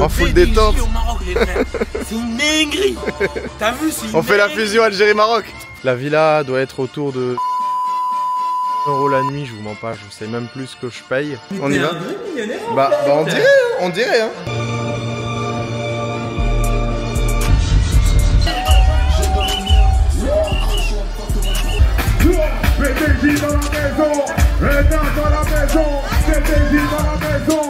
en full détente. Au Maroc, les frères. C'est une dinguerie. T'as vu, c'est une On fait la dinguerie. fusion Algérie-Maroc. La villa doit être autour de € la nuit, je vous mens pas, je sais même plus ce que je paye. On y va? Bah on dirait hein. PDJ dans la maison, Renan dans la maison, PDJ dans la maison.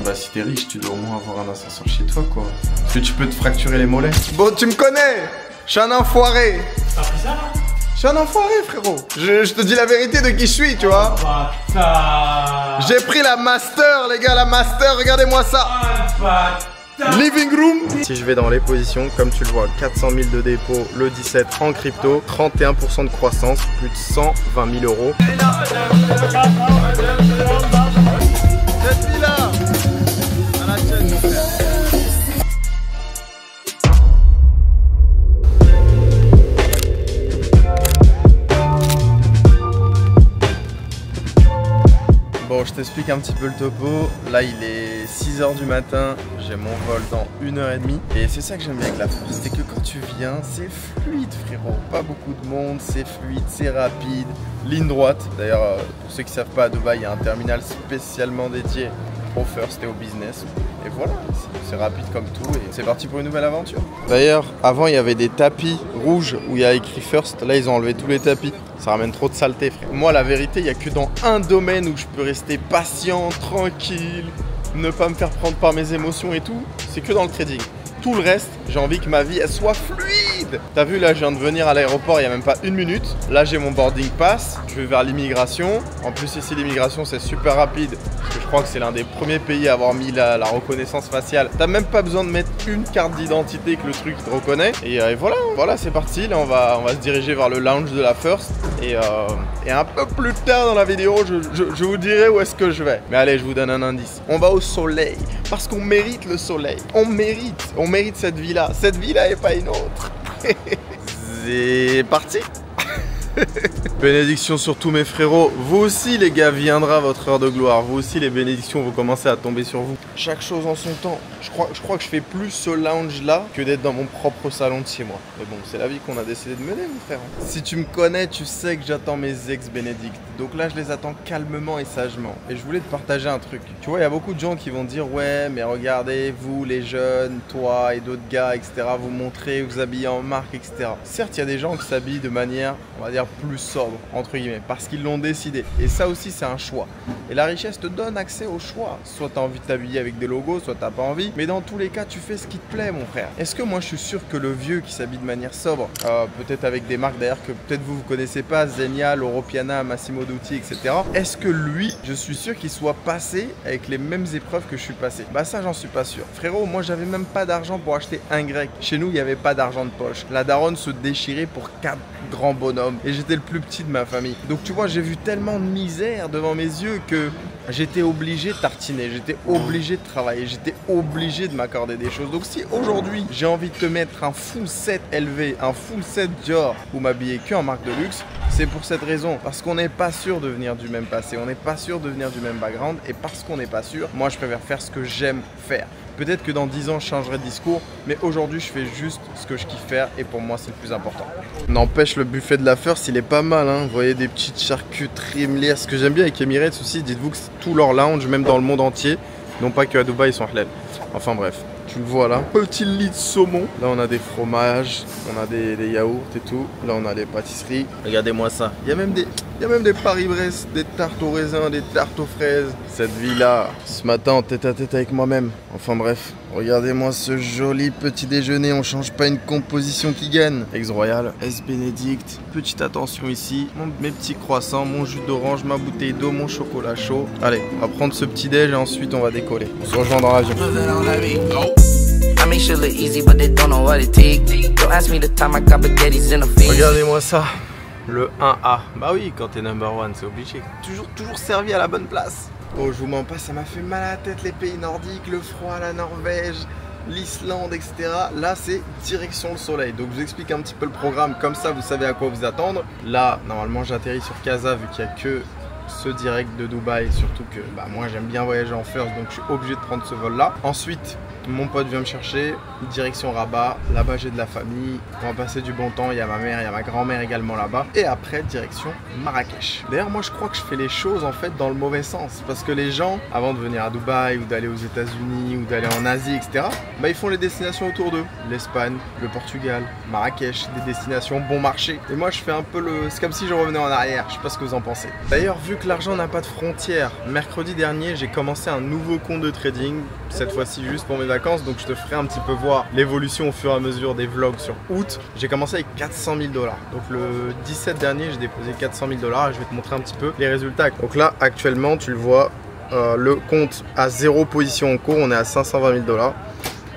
Bah si t'es riche, tu dois au moins avoir un ascenseur chez toi quoi. Parce que tu peux te fracturer les mollets. Bon tu me connais, je suis un enfoiré. T'as pris ça là? Je suis un enfoiré frérot. Je te dis la vérité de qui je suis tu vois. J'ai pris la master les gars, la master, regardez-moi ça. Living room. Si je vais dans les positions, comme tu le vois, 400 000 de dépôt, le 17 en crypto, 31% de croissance, plus de 120 000 €. Cette villa à la chaîne, mon frère. Bon, je t'explique un petit peu le topo. Là, il est 6 h du matin. J'ai mon vol dans 1h30. Et c'est ça que j'aime bien avec la France. C'est que quand tu viens, c'est fluide, frérot. Pas beaucoup de monde, c'est fluide, c'est rapide. Ligne droite. D'ailleurs, pour ceux qui ne savent pas, à Dubaï, il y a un terminal spécialement dédié au first et au business. Et voilà, c'est rapide comme tout et c'est parti pour une nouvelle aventure. D'ailleurs, avant il y avait des tapis rouges où il y a écrit first. Là, ils ont enlevé tous les tapis. Ça ramène trop de saleté, frère. Moi, la vérité, il n'y a que dans un domaine où je peux rester patient, tranquille, ne pas me faire prendre par mes émotions et tout. C'est que dans le trading. Tout le reste, j'ai envie que ma vie elle soit fluide. T'as vu là, je viens de venir à l'aéroport il n'y a même pas 1 minute. Là, j'ai mon boarding pass. Je vais vers l'immigration. En plus, ici, l'immigration, c'est super rapide. Parce que je crois que c'est l'un des premiers pays à avoir mis la reconnaissance faciale. T'as même pas besoin de mettre une carte d'identité que le truc te reconnaît. Et voilà, c'est parti. Là, on va se diriger vers le lounge de la First. Et un peu plus tard dans la vidéo, je vous dirai où est-ce que je vais. Mais allez, je vous donne un indice. On va au soleil. Parce qu'on mérite le soleil. On mérite cette vie-là. Cette vie-là et pas une autre. C'est parti. Bénédiction sur tous mes frérots. Vous aussi les gars, viendra votre heure de gloire. Vous aussi les bénédictions vont commencer à tomber sur vous. Chaque chose en son temps. Je crois que je fais plus ce lounge là que d'être dans mon propre salon de chez moi. Mais bon, c'est la vie qu'on a décidé de mener mon frère. Si tu me connais, tu sais que j'attends mes ex-bénédictes. Donc là je les attends calmement et sagement. Et je voulais te partager un truc. Tu vois, il y a beaucoup de gens qui vont dire ouais mais regardez, vous les jeunes, toi et d'autres gars, etc. Vous montrez, vous habillez en marque, etc. Certes, il y a des gens qui s'habillent de manière, on va dire, plus sobre, entre guillemets, parce qu'ils l'ont décidé. Et ça aussi, c'est un choix. Et la richesse te donne accès au choix. Soit tu as envie de t'habiller avec des logos, soit tu n'as pas envie. Mais dans tous les cas, tu fais ce qui te plaît, mon frère. Est-ce que moi, je suis sûr que le vieux qui s'habille de manière sobre, peut-être avec des marques d'ailleurs que peut-être vous ne connaissez pas, Zegna, Loro Piana, Massimo Dutti, etc. Est-ce que lui, je suis sûr qu'il soit passé avec les mêmes épreuves que je suis passé? Bah ça, j'en suis pas sûr. Frérot, moi, j'avais même pas d'argent pour acheter un grec. Chez nous, il n'y avait pas d'argent de poche. La daronne se déchirait pour 4 grands bonhommes. Et j'étais le plus petit de ma famille. Donc tu vois, j'ai vu tellement de misère devant mes yeux que j'étais obligé de tartiner, j'étais obligé de travailler, j'étais obligé de m'accorder des choses. Donc si aujourd'hui j'ai envie de te mettre un full set LV, un full set Dior ou m'habiller que en marque de luxe, c'est pour cette raison. Parce qu'on n'est pas sûr de venir du même passé, on n'est pas sûr de venir du même background. Et parce qu'on n'est pas sûr, moi je préfère faire ce que j'aime faire. Peut-être que dans 10 ans, je changerai de discours, mais aujourd'hui, je fais juste ce que je kiffe faire et pour moi, c'est le plus important. N'empêche, le buffet de la First, il est pas mal, hein. Vous voyez des petites charcuteries, ce que j'aime bien avec Emirates aussi, dites-vous que c'est tout leur lounge, même dans le monde entier. Non pas qu'à Dubaï, ils sont halal. Enfin bref, tu le vois là. Petit lit de saumon. Là, on a des fromages, on a des yaourts et tout. Là, on a des pâtisseries. Regardez-moi ça. Il y a même des Paris-Brest, des tartes aux raisins, des tartes aux fraises. Cette vie-là, ce matin, en tête à tête avec moi-même. Enfin bref, regardez-moi ce joli petit déjeuner. On change pas une composition qui gagne. Ex Royal, S Bénédicte. Petite attention ici. Mes petits croissants, mon jus d'orange, ma bouteille d'eau, mon chocolat chaud. Allez, on va prendre ce petit déj et ensuite on va décoller. On se rejoint dans l'avion. Regardez-moi ça. Le 1A. Bah oui, quand t'es number one, c'est obligé. Toujours servi à la bonne place. Oh, je vous mens pas, ça m'a fait mal à la tête les pays nordiques, le froid, la Norvège, l'Islande, etc. Là, c'est direction le soleil. Donc, je vous explique un petit peu le programme. Comme ça, vous savez à quoi vous attendre. Là, normalement, j'atterris sur Casa vu qu'il n'y a que ce direct de Dubaï, surtout que moi j'aime bien voyager en first, donc je suis obligé de prendre ce vol-là. Ensuite, mon pote vient me chercher, direction Rabat. Là-bas, j'ai de la famille. On va passer du bon temps. Il y a ma mère, il y a ma grand-mère également là-bas. Et après, direction Marrakech. D'ailleurs, moi, je crois que je fais les choses en fait dans le mauvais sens. Parce que les gens, avant de venir à Dubaï ou d'aller aux États-Unis ou d'aller en Asie, etc., ils font les destinations autour d'eux. L'Espagne, le Portugal, Marrakech, des destinations bon marché. Et moi, je fais un peu le... C'est comme si je revenais en arrière. Je sais pas ce que vous en pensez. D'ailleurs, vu que l'argent n'a pas de frontières, mercredi dernier, j'ai commencé un nouveau compte de trading. Cette fois-ci, juste pour mes vacances, donc je te ferai un petit peu voir l'évolution au fur et à mesure des vlogs sur août. J'ai commencé avec 400 000 $. Donc le 17 dernier, j'ai déposé 400 000 $. Et je vais te montrer un petit peu les résultats. Donc là, actuellement, tu le vois, le compte a 0 position en cours. On est à 520 000 $.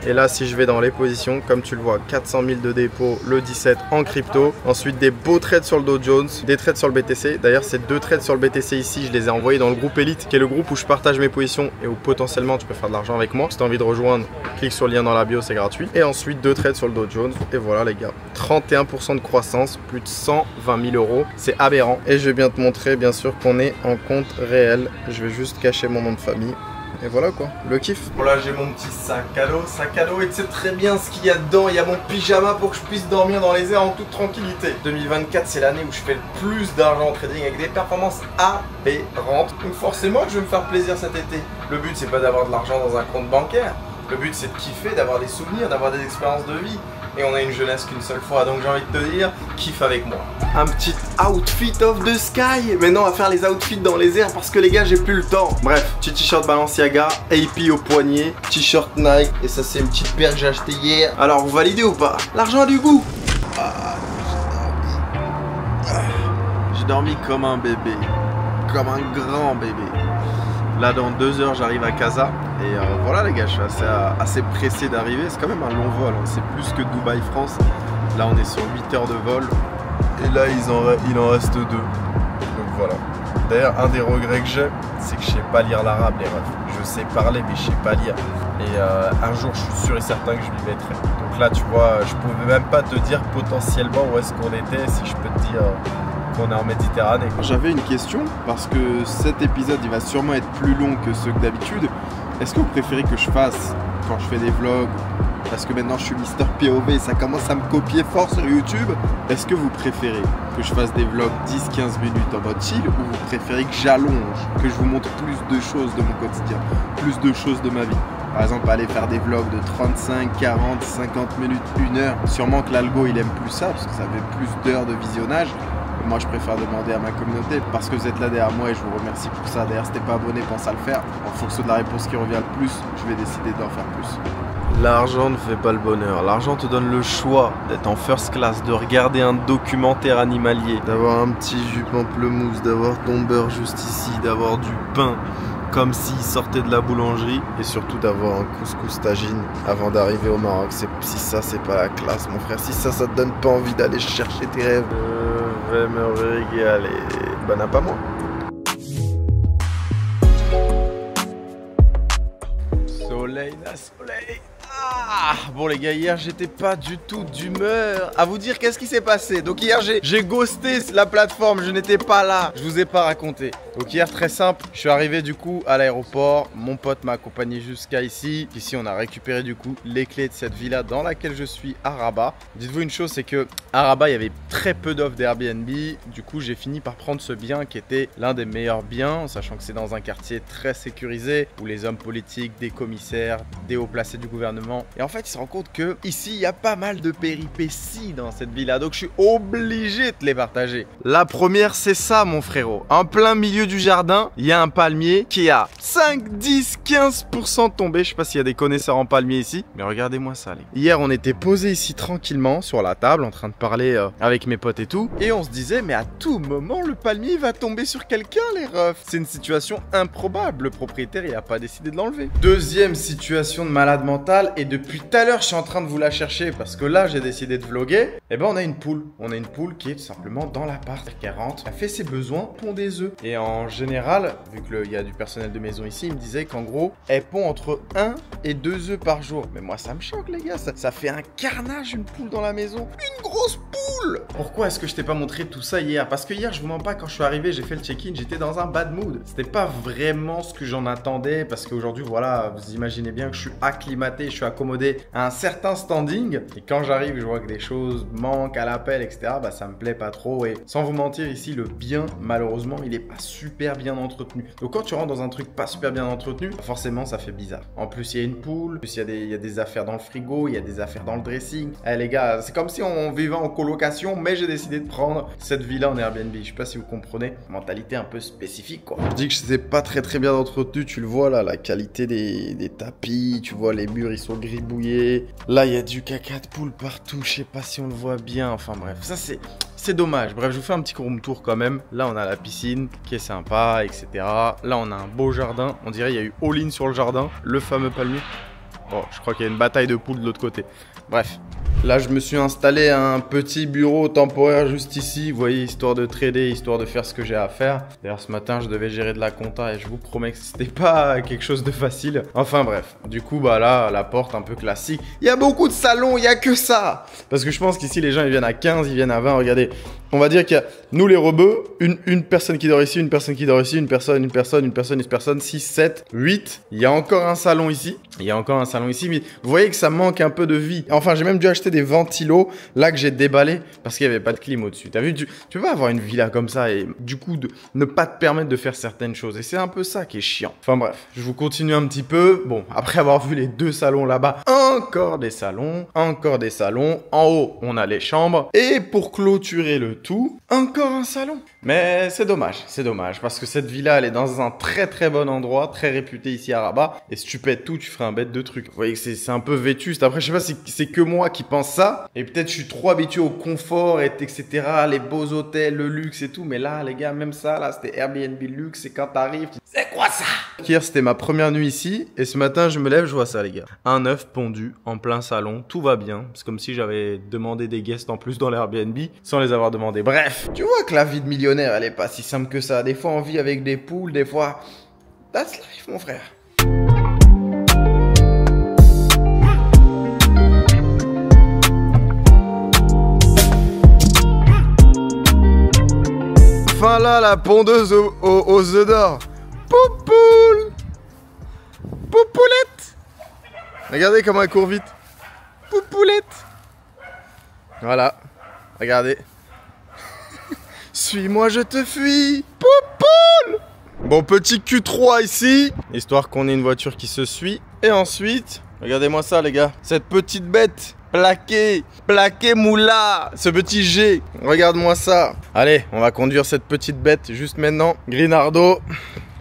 Et là, si je vais dans les positions, comme tu le vois, 400 000 de dépôt le 17 en crypto. Ensuite, des beaux trades sur le Dow Jones, des trades sur le BTC. D'ailleurs, ces 2 trades sur le BTC ici, je les ai envoyés dans le groupe Elite, qui est le groupe où je partage mes positions et où potentiellement tu peux faire de l'argent avec moi. Si tu as envie de rejoindre, clique sur le lien dans la bio, c'est gratuit. Et ensuite, 2 trades sur le Dow Jones. Et voilà les gars, 31% de croissance, plus de 120 000 €. C'est aberrant. Et je vais bien te montrer, bien sûr, qu'on est en compte réel. Je vais juste cacher mon nom de famille. Et voilà quoi, le kiff. Bon là j'ai mon petit sac à dos et tu sais très bien ce qu'il y a dedans. Il y a mon pyjama pour que je puisse dormir dans les airs en toute tranquillité. 2024 c'est l'année où je fais le plus d'argent en trading avec des performances aberrantes. Donc forcément que je vais me faire plaisir cet été. Le but c'est pas d'avoir de l'argent dans un compte bancaire. Le but c'est de kiffer, d'avoir des souvenirs, d'avoir des expériences de vie. Et on a une jeunesse qu'une seule fois, donc j'ai envie de te dire, kiffe avec moi. Un petit outfit of the sky. Maintenant on va faire les outfits dans les airs parce que les gars j'ai plus le temps. Bref, petit t-shirt Balenciaga, AP au poignet, t-shirt Nike. Et ça c'est une petite paire que j'ai achetée hier. Alors vous validez ou pas? L'argent a du goût. J'ai dormi comme un bébé, comme un grand bébé. Là dans 2 heures j'arrive à Casa. Et voilà les gars, je suis assez pressé d'arriver. C'est quand même un long vol, hein. C'est plus que Dubaï-France. Là on est sur 8 heures de vol. Et là il en reste 2. Donc voilà. D'ailleurs un des regrets que j'ai, c'est que je sais pas lire l'arabe les refs. Je sais parler mais je sais pas lire. Et un jour je suis sûr et certain que je m'y mettrai. Donc là tu vois, je pouvais même pas te dire potentiellement où est-ce qu'on était, si je peux te dire qu'on est en Méditerranée. J'avais une question parce que cet épisode il va sûrement être plus long que ceux que d'habitude. Est-ce que vous préférez que je fasse quand je fais des vlogs, parce que maintenant je suis Mister POV et ça commence à me copier fort sur YouTube, est-ce que vous préférez que je fasse des vlogs 10-15 minutes en mode chill, ou vous préférez que j'allonge, que je vous montre plus de choses de mon quotidien, plus de choses de ma vie? Par exemple, aller faire des vlogs de 35, 40, 50 minutes, 1 heure. Sûrement que l'algo il aime plus ça, parce que ça fait plus d'heures de visionnage. Moi je préfère demander à ma communauté parce que vous êtes là derrière moi et je vous remercie pour ça. D'ailleurs si t'es pas abonné, pense à le faire. En fonction de la réponse qui revient le plus, je vais décider d'en faire plus. L'argent ne fait pas le bonheur. L'argent te donne le choix d'être en first class, de regarder un documentaire animalier, d'avoir un petit jus pamplemousse, d'avoir ton beurre juste ici, d'avoir du pain comme s'il sortait de la boulangerie, et surtout d'avoir un couscous tagine avant d'arriver au Maroc. Si ça c'est pas la classe mon frère, si ça te donne pas envie d'aller chercher tes rêves, je vais me régaler. Bah n'a pas moi. Soleil, la soleil. Ah, bon les gars, hier j'étais pas du tout d'humeur. À vous dire qu'est-ce qui s'est passé. Donc hier j'ai ghosté la plateforme, je n'étais pas là. Je vous ai pas raconté. Donc hier très simple, je suis arrivé du coup à l'aéroport. Mon pote m'a accompagné jusqu'à ici. Ici on a récupéré du coup les clés de cette villa dans laquelle je suis à Rabat. Dites-vous une chose, c'est que à Rabat il y avait très peu d'offres d'Airbnb. Du coup j'ai fini par prendre ce bien qui était l'un des meilleurs biens, sachant que c'est dans un quartier très sécurisé où les hommes politiques, des commissaires, des hauts placés du gouvernement. Et en fait, il se rend compte que ici, il y a pas mal de péripéties dans cette villa. Donc, je suis obligé de te les partager. La première, c'est ça, mon frérot. En plein milieu du jardin, il y a un palmier qui a 5, 10, 15% tombé. Je sais pas s'il y a des connaisseurs en palmier ici, mais regardez-moi ça, les gars. Hier, on était posé ici tranquillement sur la table, en train de parler avec mes potes et tout. Et on se disait, mais à tout moment, le palmier va tomber sur quelqu'un, les refs. C'est une situation improbable. Le propriétaire, il a pas décidé de l'enlever. Deuxième situation de malade mental. Et depuis tout à l'heure, je suis en train de vous la chercher parce que là, j'ai décidé de vlogger. Et ben, on a une poule. On a une poule qui est tout simplement dans l'appart. Elle rentre, elle fait ses besoins, pond des œufs. Et en général, vu qu'il y a du personnel de maison ici, il me disait qu'en gros, elle pond entre 1 et 2 œufs par jour. Mais moi, ça me choque, les gars. Ça fait un carnage, une poule dans la maison. Une grosse poule! Pourquoi est-ce que je t'ai pas montré tout ça hier? Parce que hier, je vous mens pas, quand je suis arrivé, j'ai fait le check-in, j'étais dans un bad mood. C'était pas vraiment ce que j'en attendais parce qu'aujourd'hui, voilà, vous imaginez bien que je suis acclimaté, je suis accommodé à un certain standing. Et quand j'arrive, je vois que des choses manquent à l'appel, etc. Bah, ça me plaît pas trop. Et sans vous mentir, ici, le bien, malheureusement, il est pas super bien entretenu. Donc, quand tu rentres dans un truc pas super bien entretenu, forcément, ça fait bizarre. En plus, il y a une poule, en plus, il y a des affaires dans le frigo, il y a des affaires dans le dressing. Eh, les gars, c'est comme si on vivait en colocation, mais j'ai décidé de prendre cette villa en Airbnb. Je sais pas si vous comprenez, mentalité un peu spécifique, quoi. Je dis que c'est pas très bien entretenu, tu le vois là, la qualité des tapis, tu vois les murs ils sont gribouillés. Là il y a du caca de poule partout, je sais pas si on le voit bien, enfin bref, ça c'est dommage. Bref, je vous fais un petit room tour quand même. Là on a la piscine qui est sympa, etc. Là on a un beau jardin, on dirait il y a eu all-in sur le jardin, le fameux palmier. Bon, je crois qu'il y a une bataille de poules de l'autre côté. Bref. Là, je me suis installé un petit bureau temporaire juste ici, vous voyez, histoire de trader, histoire de faire ce que j'ai à faire. D'ailleurs, ce matin, je devais gérer de la compta et je vous promets que c'était pas quelque chose de facile. Enfin bref, du coup, bah là, la porte un peu classique. Il y a beaucoup de salons, il y a que ça. Parce que je pense qu'ici, les gens, ils viennent à 15, ils viennent à 20. Regardez, on va dire qu'il y a, nous les rebeux, une personne qui dort ici, une personne qui dort ici, une personne, 6, 7, 8. Il y a encore un salon ici. Il y a encore un salon ici, mais vous voyez que ça manque un peu de vie. Enfin, j'ai même dû acheter des ventilos là que j'ai déballé parce qu'il n'y avait pas de clim au-dessus. T'as vu, tu peux pas avoir une villa comme ça et du coup ne pas te permettre de faire certaines choses. Et c'est un peu ça qui est chiant. Enfin bref, je vous continue un petit peu. Bon, après avoir vu les 2 salons là-bas, encore des salons. En haut, on a les chambres. Et pour clôturer le tout, encore un salon. Mais c'est dommage parce que cette villa, elle est dans un très bon endroit, très réputé ici à Rabat. Et si tu pètes tout, tu ferais un bête de truc. Vous voyez que c'est un peu vétuste. Après, je sais pas si c'est que moi qui pense ça. Et peut-être je suis trop habitué au confort, etc. Les beaux hôtels, le luxe et tout. Mais là, les gars, même ça, là, c'était Airbnb luxe. Et quand t'arrives, c'est quoi ça? Hier, c'était ma première nuit ici. Et ce matin, je me lève, je vois ça, les gars. Un œuf pondu en plein salon. Tout va bien. C'est comme si j'avais demandé des guests en plus dans l'Airbnb sans les avoir demandé. Bref, tu vois que la vie de millionnaire, elle est pas si simple que ça. Des fois, on vit avec des poules. Des fois, that's life, mon frère. Enfin là, la pondeuse aux œufs d'or. Poupoule! Poupoulette! Regardez comment elle court vite. Poupoulette! Voilà. Regardez. Suis-moi, je te fuis. Poupoule! Bon, petit Q3 ici. Histoire qu'on ait une voiture qui se suit. Et ensuite, regardez-moi ça, les gars. Cette petite bête. Plaqué moula, ce petit G, regarde-moi ça. Allez, on va conduire cette petite bête juste maintenant. Grinardo,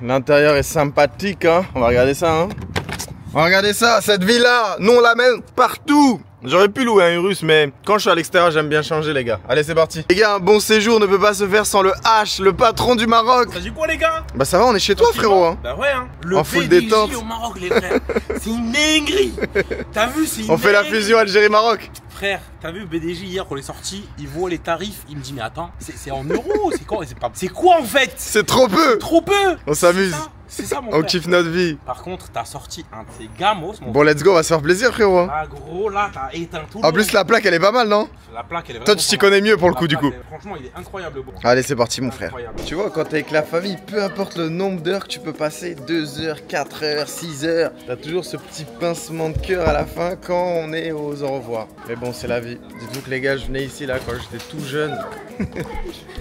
l'intérieur est sympathique, hein. On va regarder ça, hein. On va regarder ça, cette villa, nous on l'amène partout. J'aurais pu louer un Urus, mais quand je suis à l'extérieur, j'aime bien changer, les gars. Allez, c'est parti. Les gars, un bon séjour ne peut pas se faire sans le H, le patron du Maroc. Ça dit quoi, les gars? Bah ça va, on est chez toi, frérot, hein. Bah ouais, hein. Le en full PDG détente. au Maroc, les frères. C'est une dinguerie. T'as vu, c'est une On fait la dinguerie. fusion Algérie-Maroc. Frère, t'as vu BDJ hier qu'on est sorti, il voit les tarifs, il me dit mais attends, c'est en euros, c'est quoi en fait? C'est trop peu. Trop peu. On s'amuse. C'est ça mon On frère. kiffe notre vie. Par contre, t'as sorti un de ces gamos, mon Bon, let's go, on va se faire plaisir, frérot. Ah gros, là, t'as éteint tout. En plus, la plaque, elle est pas mal, non? La plaque, elle est Toi, tu t'y connais mieux pour le coup, du coup. Franchement, il est incroyable, bon. Allez, c'est parti, mon frère. Incroyable. Tu vois, quand t'es avec la famille, peu importe le nombre d'heures que tu peux passer, 2 heures, 4 heures, 6 heures, t'as toujours ce petit pincement de cœur à la fin quand on est aux au revoir. Mais bon, c'est la vie. Dites-vous que les gars, je venais ici, là, quand j'étais tout jeune,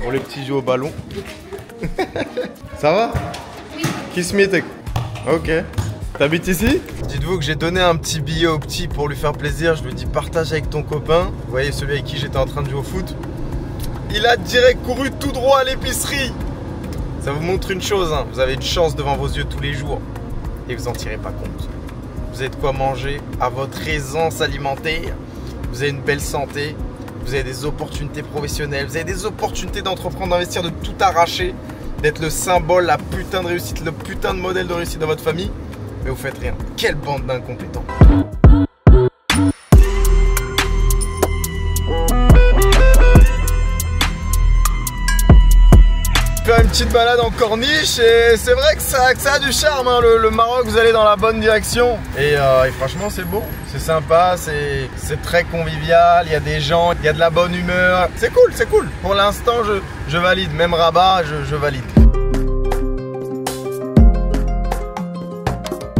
pour les petits jeux au ballon. Ça va? Oui. Kiss me, t'es... Ok. T'habites ici? Dites-vous que j'ai donné un petit billet au petit pour lui faire plaisir. Je lui ai dit partage avec ton copain. Vous voyez celui avec qui j'étais en train de jouer au foot. Il a direct couru tout droit à l'épicerie. Ça vous montre une chose, hein. Vous avez une chance devant vos yeux tous les jours. Et vous en tirez pas compte. Vous avez de quoi manger à votre aisance alimentaire. Vous avez une belle santé. Vous avez des opportunités professionnelles. Vous avez des opportunités d'entreprendre, d'investir, de tout arracher. D'être le symbole, la putain de réussite, le putain de modèle de réussite dans votre famille. Mais vous faites rien. Quelle bande d'incompétents. petite balade en corniche et c'est vrai que ça a du charme, hein, le Maroc, vous allez dans la bonne direction. Et franchement c'est beau, c'est sympa, c'est très convivial, il y a des gens, il y a de la bonne humeur. C'est cool, c'est cool. Pour l'instant je valide, même Rabat, je valide.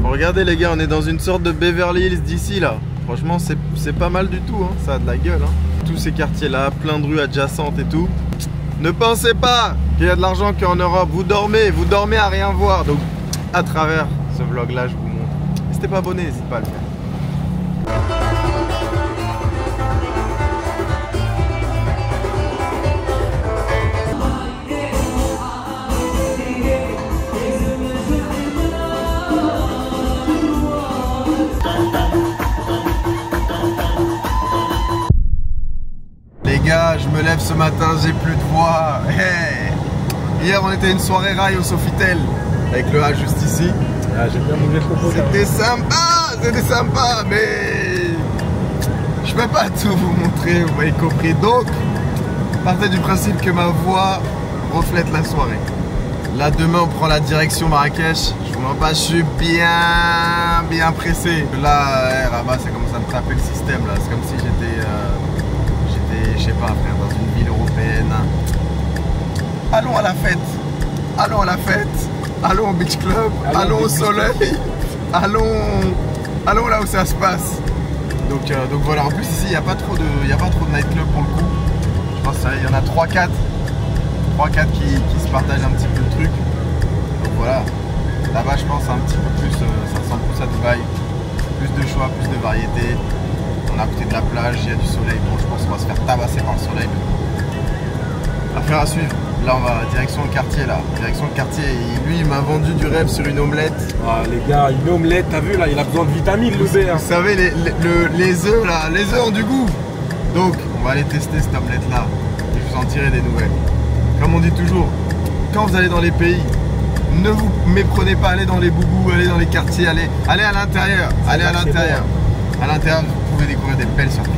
Regardez les gars, on est dans une sorte de Beverly Hills d'ici là. Franchement c'est pas mal du tout, hein. Ça a de la gueule, hein. Tous ces quartiers là, plein de rues adjacentes et tout. Ne pensez pas qu'il y a de l'argent qu'en Europe. Vous dormez à rien voir. Donc à travers ce vlog là je vous montre. Si t'es pas abonné, n'hésite pas à le faire. Je me lève ce matin, j'ai plus de voix. Hey. Hier on était à une soirée rail au Sofitel avec le H juste ici. Ah, j'ai bien bougé le propos. C'était sympa, mais je peux pas tout vous montrer, vous m'avez compris. Donc, partez du principe que ma voix reflète la soirée. Là demain on prend la direction Marrakech. Je vous mens pas, je suis bien pressé. Là, Rabat, ça commence à me taper le système là. C'est comme si j'étais je sais pas, frère, dans une ville européenne. Allons à la fête, allons à la fête, allons au beach club, allons au soleil, allons là où ça se passe. Donc voilà, en plus ici il n'y a pas trop de nightclub pour le coup. Je pense qu'il y en a 3-4 qui se partagent un petit peu le truc. Donc voilà, là-bas je pense un petit peu plus, ça ressemble plus à Dubaï. Plus de choix, plus de variété. On est à côté de la plage, il y a du soleil. Bon, je pense qu'on va se faire tabasser par le soleil. Affaire à suivre. Là, on va direction le quartier. Direction le quartier. Et lui, il m'a vendu du rêve sur une omelette. Ah, les gars, une omelette, t'as vu là, il a besoin de vitamines, le bébé. Vous savez, les œufs là, les œufs ont du goût. Donc, on va aller tester cette omelette là. Et je vous en tirer des nouvelles. Comme on dit toujours, quand vous allez dans les pays, ne vous méprenez pas, allez dans les boubous, allez dans les quartiers, allez à l'intérieur. Allez à l'intérieur. À l'intérieur, vous pouvez découvrir des belles surprises.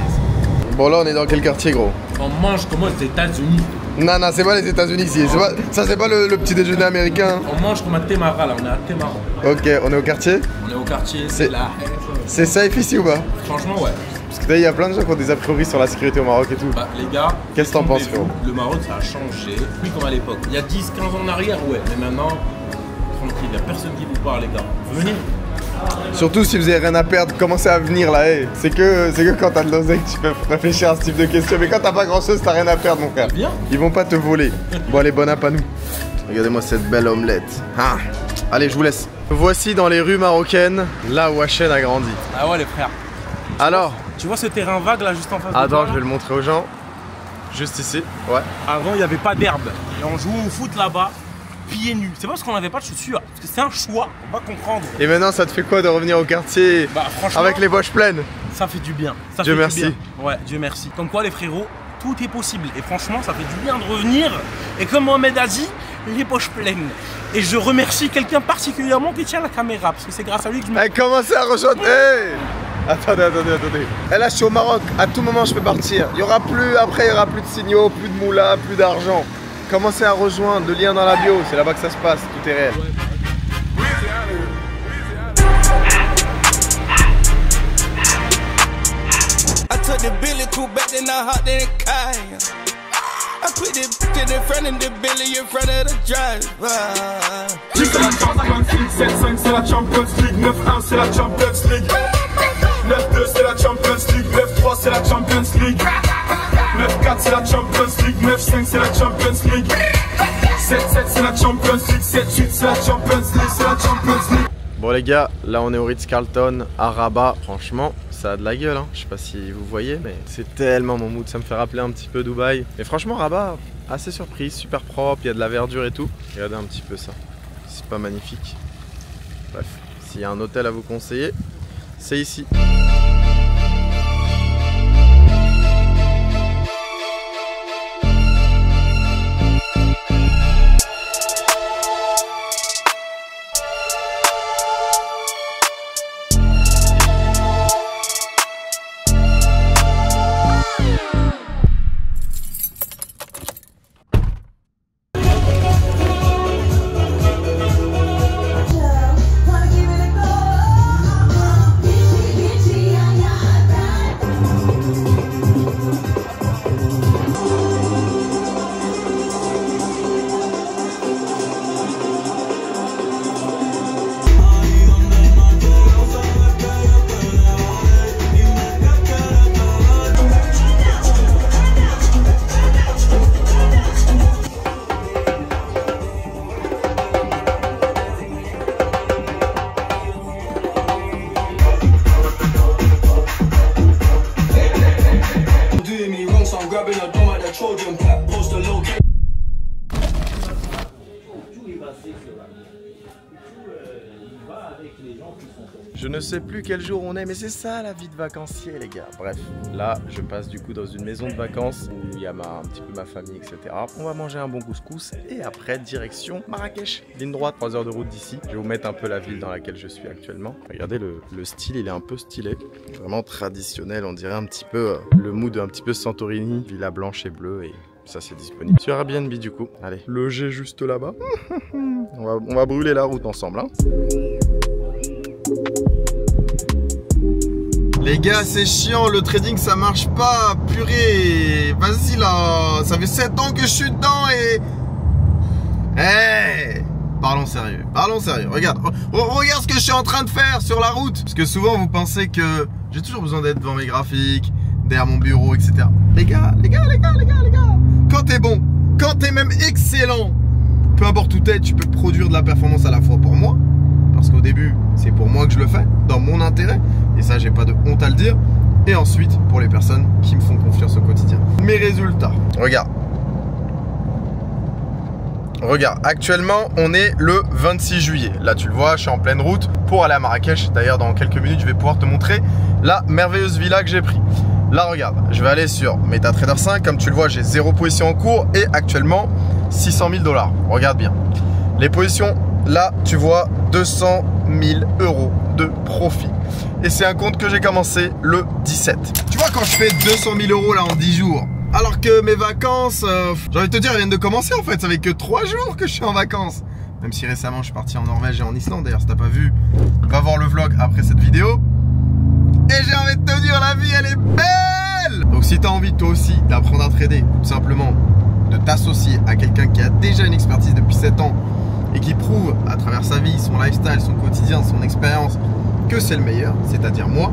Bon, là, on est dans quel quartier, gros? On mange comme aux États-Unis. Non, c'est pas les États-Unis ici. Ça, c'est pas le petit déjeuner américain. On mange comme à Temara, là, on est à Temara. Ok, on est au quartier? On est au quartier, c'est là. C'est safe ici ou pas? Franchement, ouais. Parce que il y a plein de gens qui ont des a priori sur la sécurité au Maroc et tout. Bah, les gars, qu'est-ce que t'en penses, frérot? Le Maroc, ça a changé. Plus comme à l'époque. Il y a 10-15 ans en arrière, ouais. Mais maintenant, tranquille, il n'y a personne qui vous parle, les gars. Venez. Surtout si vous avez rien à perdre, commencez à venir là. Hey. C'est que quand t'as de l'oseille que tu peux réfléchir à ce type de questions. Mais quand t'as pas grand chose, t'as rien à perdre, mon frère. Bien. Ils vont pas te voler. Bon, allez, bon app à nous. Regardez-moi cette belle omelette. Ah. Allez, je vous laisse. Voici dans les rues marocaines, là où Hachem a grandi. Ah ouais, les frères. Alors, tu vois ce terrain vague là, juste en face de toi? Attends, je vais le montrer aux gens. Juste ici, ouais. Avant, il n'y avait pas d'herbe. Et on jouait au foot là-bas. Pieds nus. C'est pas parce qu'on n'avait pas de chaussures, parce que c'est un choix, on va comprendre. Et maintenant, ça te fait quoi de revenir au quartier avec les poches pleines? Ça fait du bien. Ça Dieu fait merci. Du bien. Ouais, Dieu merci. Comme quoi, les frérots, tout est possible. Et franchement, ça fait du bien de revenir. Et comme Mohamed a dit, les poches pleines. Et je remercie quelqu'un particulièrement qui tient la caméra, parce que c'est grâce à lui que je me... Hey, commencez à rejoindre. Hey, attendez. Et là, je suis au Maroc. À tout moment, je peux partir. Il y aura plus, après, il y aura plus de signaux, plus de moula, plus d'argent. Commencez à rejoindre, le lien dans la bio, c'est là-bas que ça se passe, tout est réel. I took the Billy cool back then I hopped in the car. I put the bitch in front of the Billy in front of the driver. 10 c'est la Champions League, 7-5 c'est la Champions League, 9-1 c'est la Champions League, 9-2 c'est la Champions League, 9-3 c'est la Champions League, 9-4 c'est la Champions League, 9-5 c'est la Champions League, 7-7 c'est la Champions League, 7-8 c'est la Champions League, c'est la Champions League. Bon les gars, là on est au Ritz-Carlton à Rabat. Franchement, ça a de la gueule, hein. Je sais pas si vous voyez, mais c'est tellement mon mood. Ça me fait rappeler un petit peu Dubaï. Mais franchement, Rabat, assez surprise, super propre, il y a de la verdure et tout. Regardez un petit peu ça. C'est pas magnifique. Bref, s'il y a un hôtel à vous conseiller, c'est ici. Je ne sais plus quel jour on est, mais c'est ça la vie de vacancier, les gars. Bref, là, je passe du coup dans une maison de vacances où il y a un petit peu ma famille, etc. On va manger un bon couscous et après, direction Marrakech. Ligne droite, 3 heures de route d'ici. Je vais vous mettre un peu la ville dans laquelle je suis actuellement. Regardez le style, il est un peu stylé. Vraiment traditionnel, on dirait un petit peu le mood un petit peu Santorini. Villa blanche et bleue et... ça c'est disponible sur Airbnb du coup. Allez, loger juste là-bas. on va brûler la route ensemble. Hein. Les gars, c'est chiant, le trading ça marche pas, purée. Vas-y là, ça fait 7 ans que je suis dedans et... Hey, parlons sérieux, regarde. Regarde ce que je suis en train de faire sur la route. Parce que souvent vous pensez que j'ai toujours besoin d'être devant mes graphiques, derrière mon bureau, etc. Les gars. Quand t'es bon, quand t'es même excellent, peu importe où t'es, tu peux produire de la performance à la fois pour moi, parce qu'au début, c'est pour moi que je le fais, dans mon intérêt, et ça, j'ai pas de honte à le dire, et ensuite, pour les personnes qui me font confiance au quotidien. Mes résultats, regarde, actuellement, on est le 26 juillet. Là, tu le vois, je suis en pleine route pour aller à Marrakech. D'ailleurs, dans quelques minutes, je vais pouvoir te montrer la merveilleuse villa que j'ai prise. Là, regarde, je vais aller sur MetaTrader 5. Comme tu le vois, j'ai 0 position en cours et actuellement 600 000 $. Regarde bien. Les positions, là, tu vois 200 000 € de profit. Et c'est un compte que j'ai commencé le 17. Tu vois, quand je fais 200 000 € là en 10 jours, alors que mes vacances, j'ai envie de te dire, elles viennent de commencer en fait. Ça fait que 3 jours que je suis en vacances. Même si récemment, je suis parti en Norvège et en Islande. D'ailleurs, si t'as pas vu, va voir le vlog après cette vidéo. Et j'ai envie de te dire, la vie elle est belle. Donc si tu as envie toi aussi d'apprendre à trader, ou tout simplement de t'associer à quelqu'un qui a déjà une expertise depuis 7 ans et qui prouve à travers sa vie, son lifestyle, son quotidien, son expérience que c'est le meilleur, c'est-à-dire moi,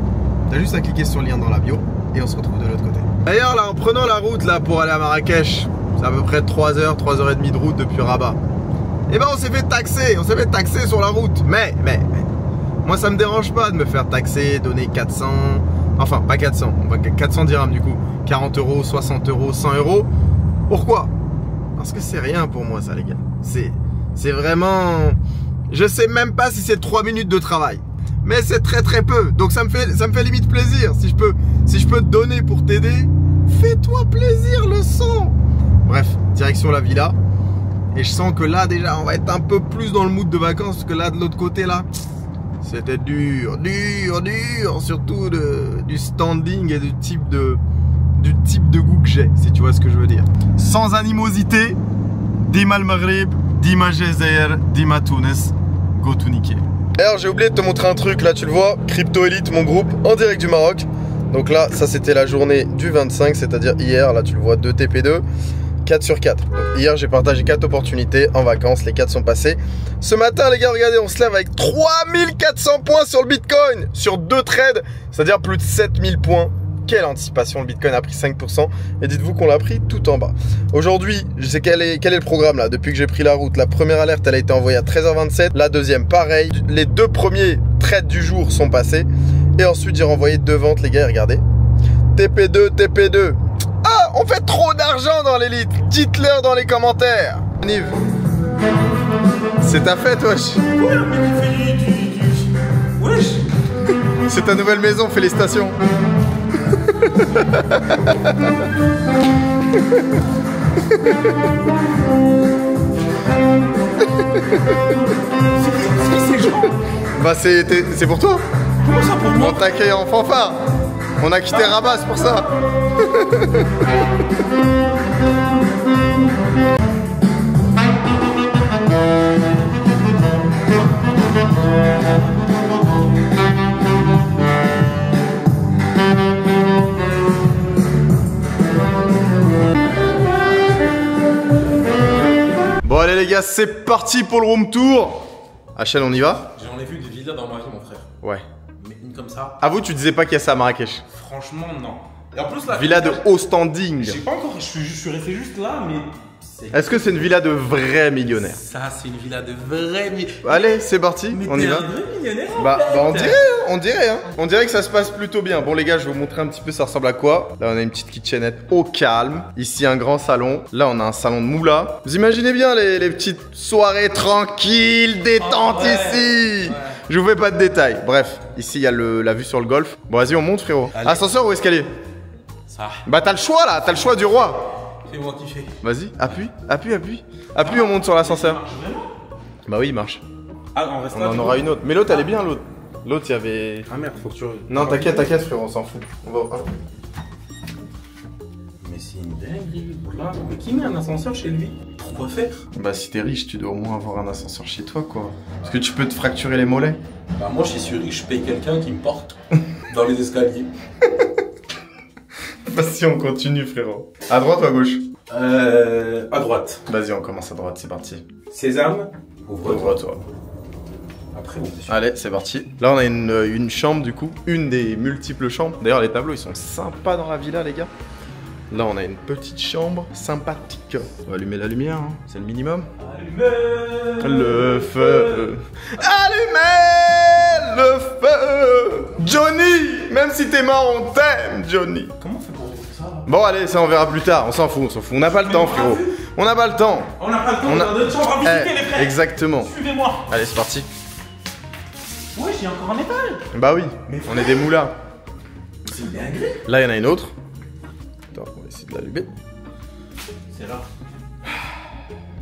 tu as juste à cliquer sur le lien dans la bio et on se retrouve de l'autre côté. D'ailleurs là, en prenant la route là pour aller à Marrakech, c'est à peu près 3 heures, 3 heures et demie de route depuis Rabat. Et ben on s'est fait taxer sur la route. Mais moi ça me dérange pas de me faire taxer, donner 400, enfin pas 400, 400 dirhams du coup, 40 €, 60 €, 100 €. Pourquoi? Parce que c'est rien pour moi ça les gars. C'est vraiment, je sais même pas si c'est 3 minutes de travail. Mais c'est très peu, donc ça me fait limite plaisir. Si je peux te donner pour t'aider, fais-toi plaisir, le sang. Bref, direction la villa. Et je sens que là déjà on va être un peu plus dans le mood de vacances, parce que là de l'autre côté là, c'était dur, surtout du standing et du type de goût que j'ai, si tu vois ce que je veux dire. Sans animosité, Dima al Maghreb, Dima Jazair, Dima Tunis, go to niquer. D'ailleurs j'ai oublié de te montrer un truc, là tu le vois, Crypto Elite, mon groupe, en direct du Maroc. Donc là, ça c'était la journée du 25, c'est-à-dire hier, là tu le vois, 2 TP2. 4 sur 4. Donc, hier j'ai partagé 4 opportunités en vacances, les 4 sont passées. Ce matin les gars, regardez, on se lève avec 3400 points sur le Bitcoin, sur 2 trades, c'est-à-dire plus de 7000 points. Quelle anticipation, le Bitcoin a pris 5%. Et dites-vous qu'on l'a pris tout en bas. Aujourd'hui, je sais quel est le programme là, depuis que j'ai pris la route. La première alerte, elle a été envoyée à 13h27. La deuxième, pareil. Les 2 premiers trades du jour sont passés. Et ensuite, j'ai renvoyé 2 ventes, les gars, regardez. TP2. Ah, on fait trop d'argent dans l'élite. Dites-leur dans les commentaires. Nive, c'est ta fête, wesh. Ouais, mais il fait wesh. C'est ta nouvelle maison, félicitations. C'est gens. Bah c'est pour toi. Comment ça pour moi? On t'accueille en fanfare. On a quitté Rabat, c'est pour ça. Bon allez les gars, c'est parti pour le room tour. Hachel, on y va? J'en ai vu des villas dans ma vie, mon frère. Ouais. Mais une comme ça. Avoue, tu disais pas qu'il y a ça à Marrakech. Franchement, non. Et en plus, la Villa de haut standing. J'ai pas encore. Je suis resté juste là, mais. Est-ce que c'est une villa de vrais millionnaires? Ça, c'est une villa de vrais millionnaires. Allez, c'est parti, Mais on y va. un vrai millionnaire, Bah on dirait, hein. On dirait que ça se passe plutôt bien. Bon les gars, je vais vous montrer un petit peu ça ressemble à quoi. Là, on a une petite kitchenette au calme. Ici, un grand salon. Là, on a un salon de moula. Vous imaginez bien les petites soirées tranquilles, détentes ici. Ouais. Je vous fais pas de détails. Bref, ici il y a la vue sur le golf. Bon, vas-y, on monte, frérot. Allez. Ascenseur ou escalier? Ça. Bah, t'as le choix là, t'as le choix du roi. Fais-moi kiffer. Vas-y, appuie, appuie, appuie. Appuie, on monte sur l'ascenseur. Ça marche vraiment? Bah oui, il marche. Ah, on reste On là. en aura une autre. Mais l'autre, elle est bien, l'autre. L'autre, il y avait. Ah merde, faut que tu. Non, t'inquiète, t'inquiète, frérot, on s'en fout. On va. Mais c'est une dinguerie, voilà. Mais qui met un ascenseur chez lui? Pourquoi faire? Bah, si t'es riche, tu dois au moins avoir un ascenseur chez toi, quoi. Parce que tu peux te fracturer les mollets. Bah moi, je suis riche, je paye quelqu'un qui me porte dans les escaliers. Vas-y, on continue, frérot. À droite ou à gauche? À droite. Vas-y, on commence à droite, c'est parti. Sésame. Ouvre-toi, toi. Après, on est sûr. Allez, c'est parti. Là, on a une chambre, du coup. Une des multiples chambres. D'ailleurs, les tableaux, ils sont sympas dans la villa, les gars. Là, on a une petite chambre sympathique. On va allumer la lumière, hein. C'est le minimum. Allumez Le feu. Allumez le feu. Johnny, même si t'es mort, on t'aime, Johnny. Comment on fait pour ouvrir ça là? Bon, allez, ça, on verra plus tard. On s'en fout, on s'en fout. On n'a pas le temps, frérot. On n'a pas le temps. On n'a pas le temps, On a- on a d'autres chambres à visiter, les frères. Exactement. Suivez-moi. Allez, c'est parti. Ouais, j'ai encore un étage. Bah oui, Mais on est des moulards. C'est une dinguerie. Là, il y en a une autre. Attends, on va essayer de l'allumer. C'est là.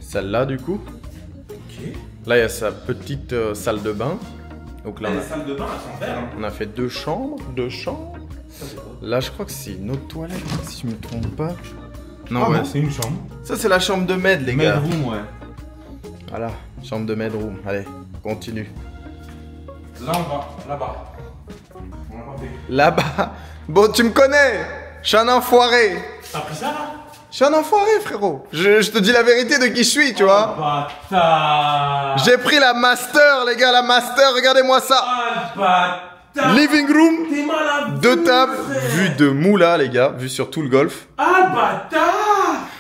Celle-là, du coup. Ok. Là, il y a sa petite salle de bain. Donc là, Les salles de bain, elles sont vertes. Hein. on a fait deux chambres. Ça, c'est quoi? Là, je crois que c'est une autre toilette, si je me trompe pas. Non, Ah ouais. non, c'est une chambre. Ça, c'est la chambre de Med, les gars. Medroom, ouais. Voilà, chambre de Medroom. Allez, continue. Là, on va. Là-bas. On l'a pas fait. Là-bas. Bon, tu me connais. Je suis un enfoiré. T'as pris ça là? Je suis un enfoiré, frérot. Je te dis la vérité de qui je suis, tu vois. Bâtard. J'ai pris la master, les gars, la master. Regardez-moi ça. Ah, bâtard. Living room. T'es mal à Deux tables, frère. vue de Moula, les gars, vue sur tout le golf. Ah, bâtard.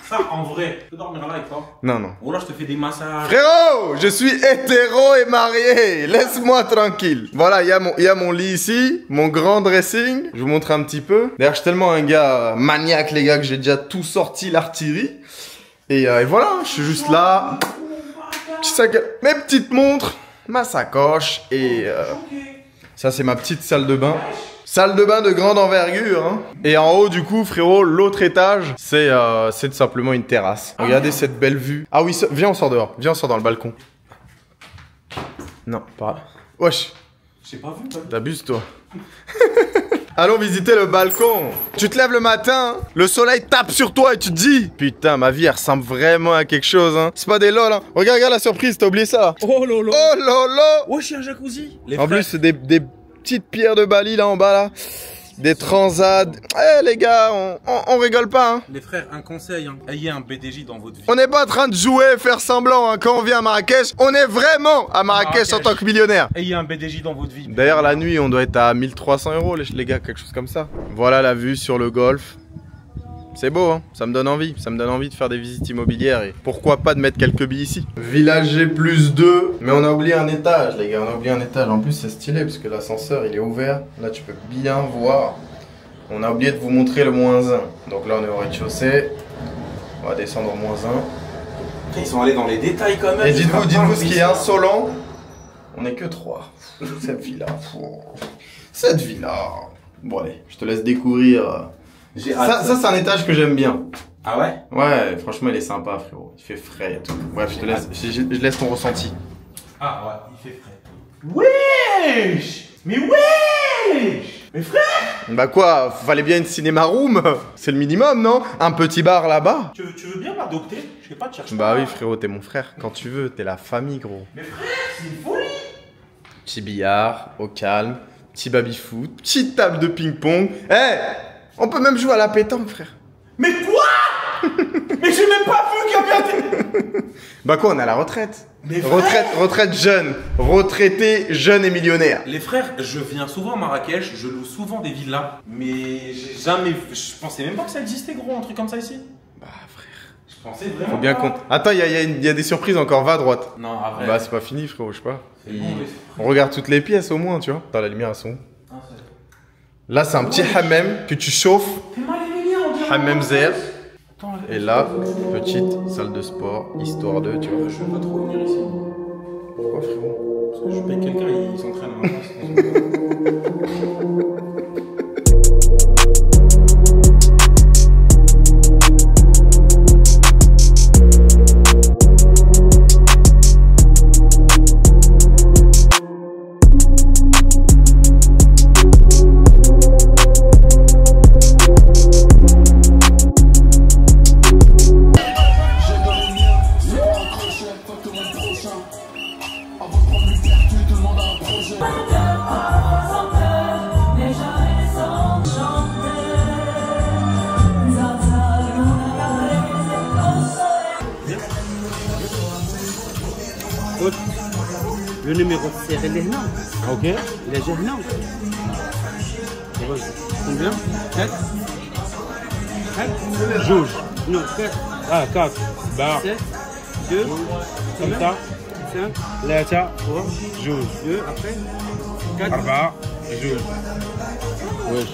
Ça, en vrai. Je peux dormir là avec toi. Non, non. Ou là, je te fais des massages. Frérot, je suis hétéro et marié. Laisse-moi tranquille. Voilà, il y a mon lit ici, mon grand dressing. Je vous montre un petit peu. D'ailleurs, je suis tellement un gars maniaque, les gars, que j'ai déjà tout sorti, l'artillerie. Et voilà, je suis juste là. Petit sac, mes petites montres, ma sacoche et ça, c'est ma petite salle de bain. Salle de bain de grande envergure, hein. Et en haut, du coup, frérot, l'autre étage, c'est tout simplement une terrasse. Regardez cette belle vue. Ah oui, viens, on sort dehors. Viens, on sort dans le balcon. Non, pas là. Wesh, J'ai pas vu, toi. t'abuses, toi. Allons visiter le balcon. Tu te lèves le matin, le soleil tape sur toi et tu te dis putain, ma vie, elle ressemble vraiment à quelque chose, hein. C'est pas des lol, hein. Regarde, regarde la surprise, t'as oublié ça. Oh lolo. Oh lolo. Wesh, y'a un jacuzzi. Les En frères. plus, c'est des petites pierres de Bali là en bas là. Des transats. Eh les gars, on rigole pas, hein. Les frères, un conseil, hein. Ayez un BDJ dans votre vie. On n'est pas en train de jouer, faire semblant, hein. Quand on vient à Marrakech, on est vraiment à Marrakech en tant que millionnaire. Ayez un BDJ dans votre vie. D'ailleurs, la nuit, on doit être à 1300 € les gars, quelque chose comme ça. Voilà la vue sur le golf. C'est beau, hein. Ça me donne envie. Ça me donne envie de faire des visites immobilières et pourquoi pas de mettre quelques billes ici. Village G+2. Mais on a oublié un étage, les gars. On a oublié un étage. En plus, c'est stylé parce que l'ascenseur, il est ouvert. Là, tu peux bien voir. On a oublié de vous montrer le -1. Donc là, on est au rez-de-chaussée. On va descendre au -1. Ils sont allés dans les détails quand même. Et dites-vous ce qui est insolent. On est que 3. Cette villa. Cette villa. Bon, allez, je te laisse découvrir. J'ai Ça, hâte. c'est un étage que j'aime bien. Ah ouais? Ouais, franchement, il est sympa, frérot. Il fait frais et tout. Bref, je te laisse, je laisse ton ressenti. Ah ouais, il fait frais. Wesh! Mais wesh! Mais frère! Bah quoi, fallait bien une cinéma room. C'est le minimum, non? Un petit bar là-bas. Tu veux bien m'adopter? Je sais pas, tu cherches Bah pas. oui, frérot, t'es mon frère. Quand tu veux, t'es la famille, gros. Mais frère, c'est une folie! Petit billard, au calme. Petit baby-foot. Petite table de ping-pong. Eh, on peut même jouer à la pétanque, frère. Mais quoi? Mais j'ai même pas vu qu'il y avait un... Bah quoi, on est à la retraite. Mais frère! Retraite jeune. Retraité, jeune et millionnaire. Les frères, je viens souvent à Marrakech, je loue souvent des villas, mais j'ai jamais... Je pensais même pas que ça existait, gros, un truc comme ça ici. Bah frère. Je pensais vraiment Faut bien pas. qu'on... Attends, il y a des surprises encore, va à droite. Non, à vrai. Bah c'est pas fini, frérot, je sais pas. C'est bon, mais c'est- On regarde toutes les pièces au moins, tu vois. Attends, la lumière à son. Ah, c'est- Là, c'est un petit hammam que tu chauffes. T'es mal éveillé, on dirait. Hammam zer. Attends, Et là, petite salle de sport, histoire de, tu vois. Je veux pas trop venir ici. Pourquoi, frérot? Parce Je paye quelqu'un, il s'entraîne à ma place. Le numéro c'est Relehna. Ok. Il est Relehna. Combien 4 4 Jauge. Non, 4. Ah, 4. Barre. 7, 2, Comme ça. 5, Là, tiens. 3, Jauge. 2, après 4. Arba. Jauge. Wesh.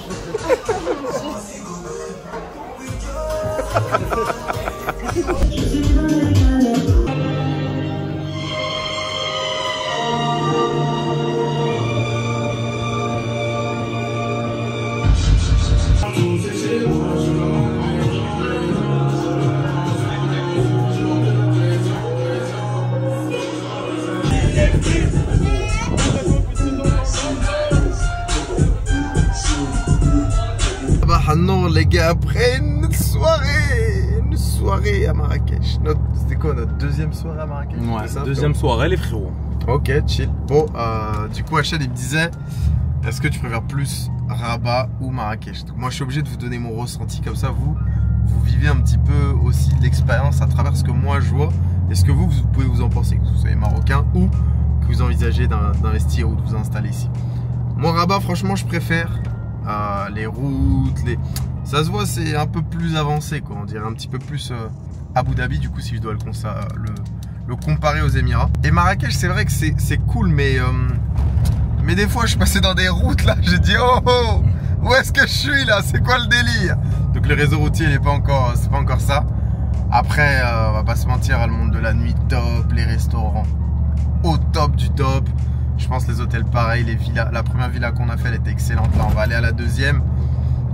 Non les gars, après une soirée à Marrakech. C'était quoi notre deuxième soirée à Marrakech? Ouais, ça, deuxième soirée les frérots. Ok, chill. Bon, du coup Hachel il me disait, est-ce que tu préfères plus Rabat ou Marrakech? Donc moi je suis obligé de vous donner mon ressenti, comme ça vous vivez un petit peu aussi l'expérience à travers ce que moi je vois et ce que vous pouvez vous en penser, que vous soyez marocain ou que vous envisagez d'investir ou de vous installer ici. Moi Rabat franchement je préfère. Les routes, ça se voit, c'est un peu plus avancé quoi, on dirait un petit peu plus Abu Dhabi du coup si je dois le comparer aux Émirats. Et Marrakech c'est vrai que c'est cool mais des fois je suis passé dans des routes là, j'ai dit oh où est-ce que je suis là, c'est quoi le délire? Donc le réseau routier il est pas encore, c'est pas encore ça. Après on va pas se mentir, le monde de la nuit top, les restaurants au top du top. Je pense les hôtels pareil, les villas. La première villa qu'on a fait elle était excellente. Là on va aller à la deuxième.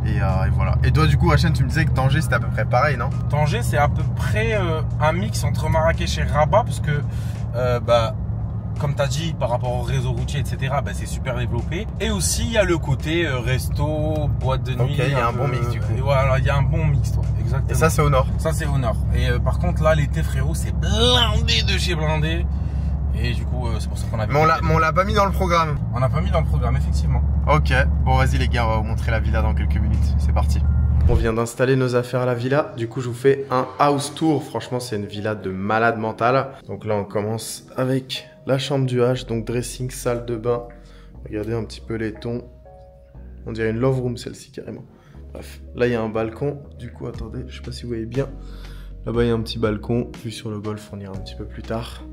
Et voilà. Et toi du coup Hachem, tu me disais que Tanger c'était à peu près pareil, non? Tanger c'est à peu près un mix entre Marrakech et Rabat parce que comme tu as dit par rapport au réseau routier etc, c'est super développé. Et aussi il y a le côté resto, boîte de nuit. Ok, il y a un bon mix du coup. Voilà, il y a un bon mix, toi. Exactement. Et ça c'est au nord. Ça c'est au nord. Et par contre là l'été frérot c'est blindé de chez blindé. Et du coup, c'est pour ça qu'on a... Mais on l'a pas mis dans le programme. On n'a pas mis dans le programme, effectivement. Ok, bon vas-y les gars, on va vous montrer la villa dans quelques minutes. C'est parti. On vient d'installer nos affaires à la villa. Du coup, je vous fais un house tour. Franchement, c'est une villa de malade mental. Donc là, on commence avec la chambre du H. Donc dressing, salle de bain. Regardez un petit peu les tons. On dirait une love room celle-ci carrément. Bref, là, il y a un balcon. Du coup, attendez, je sais pas si vous voyez bien. Là-bas, il y a un petit balcon. Vue sur le golf, on ira un petit peu plus tard.